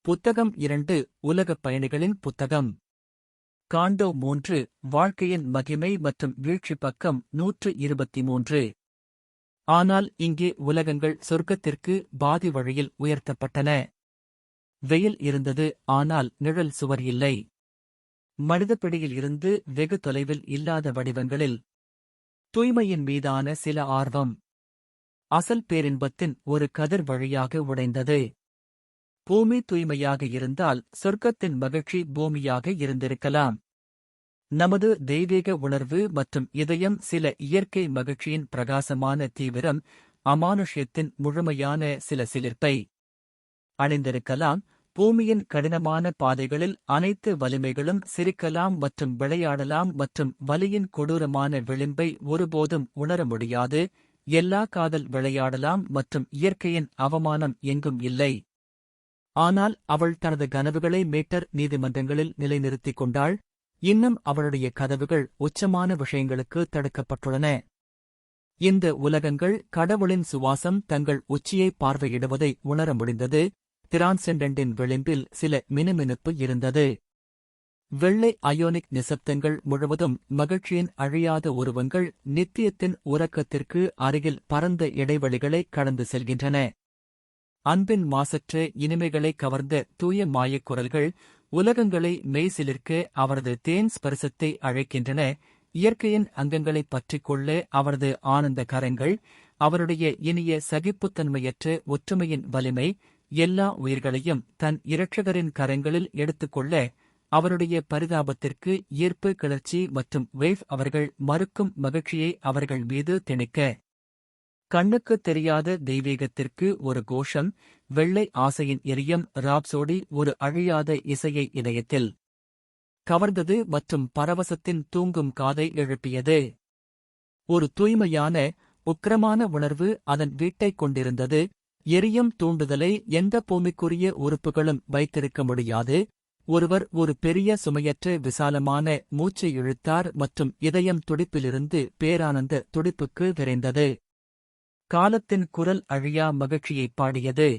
புத்தகம் 2 உலகப் பயணிகளின் புத்தகம். காண்டோ 3 வாழ்க்கையின் மகிமை மற்றும் வீழ்ச்சி பக்கம் 123. ஆனால் இங்கே உலகங்கள் சொர்க்கத்திற்கு பாதி வழியில் உயர்த்தப்பட்டன. வெயில் இருந்தது, ஆனால் நிழல் சுவர் இல்லை. மனிதப்பிடியில் இருந்து வெகு தொலைவில் இல்லாத வடிவங்களில் தூய்மையின் மீதான சில ஆர்வம் அசல் பேரின்பத்தின் ஒரு கதிர் வழியாக உடைந்தது. பூமி தூய்மையாக இருந்தால் சொர்க்கத்தின் மகிழ்ச்சி பூமியாக இருந்திருக்கலாம். நமது தெய்வீக உணர்வு மற்றும் இதயம் சில இயற்கை மகிழ்ச்சியின் பிரகாசமான தீவிரம், அமானுஷ்யத்தின் முழுமையான சில சிலிர்ப்பை அணிந்திருக்கலாம். பூமியின் கடினமான பாதைகளில் அனைத்து வலிமைகளும் சிரிக்கலாம் மற்றும் விளையாடலாம் மற்றும் வலியின் கொடூரமான விளிம்பை ஒருபோதும் உணர முடியாது. எல்லா காதல் விளையாடலாம் மற்றும் இயற்கையின் அவமானம் எங்கும் இல்லை. ஆனால் அவள் தனது கனவுகளை மீட்டர் நீதிமன்றங்களில் நிலைநிறுத்திக் கொண்டாள். இன்னும் அவளுடைய கதவுகள் உச்சமான விஷயங்களுக்கு தடுக்கப்பட்டுள்ளன. இந்த உலகங்கள் கடவுளின் சுவாசம் தங்கள் உச்சியை பார்வையிடுவதை உணர முடிந்தது. டிரான்செண்டன்டின் விளிம்பில் சில மினுமினுப்பு இருந்தது. வெள்ளை அயோனிக் நிசப்தங்கள் முழுவதும் மகிழ்ச்சியின் அழியாத உருவங்கள் நித்தியத்தின் உறக்கத்திற்கு அருகில் பரந்த இடைவெளிகளை கடந்து செல்கின்றன. அன்பின் மாசற்ற இனிமைகளை கவர்ந்த தூய மாயக் குரல்கள் உலகங்களை மெய்சிலிர்க்க அவரது தேன் ஸ்பரிசத்தை அழைக்கின்றன. இயற்கையின் அங்கங்களைப் பற்றிக் கொள்ள அவரது ஆனந்த கரங்கள், அவருடைய இனிய சகிப்புத்தன்மையற்ற ஒற்றுமையின் வலிமை, எல்லா உயிர்களையும் தன் இரட்சகரின் கரங்களில் எடுத்துக்கொள்ள அவருடைய பரிதாபத்திற்கு ஈர்ப்பு கிளர்ச்சி மற்றும் வேவ் அவர்கள் மறுக்கும் மகிழ்ச்சியை அவர்கள் மீது திணிக்க. கண்ணுக்குத் தெரியாத தெய்வீகத்திற்கு ஒரு கோஷம், வெள்ளை ஆசையின் எரியம் ராப்சோடி ஒரு அழியாத இசையை இதயத்தில் கவர்ந்தது மற்றும் பரவசத்தின் தூங்கும் காதை எழுப்பியது. ஒரு தூய்மையான, உக்கிரமான உணர்வு அதன் வீட்டைக் கொண்டிருந்தது. எரியும் தூண்டுதலை எந்த பூமிக்குரிய உறுப்புகளும் வைத்திருக்க முடியாது. ஒருவர் ஒரு பெரிய சுமையற்ற விசாலமான மூச்சை இழுத்தார் மற்றும் இதயம் துடிப்பிலிருந்து பேரானந்த துடிப்புக்கு விரைந்தது. காலத்தின் குரல் அழியா மகிழ்ச்சியைப் பாடியது.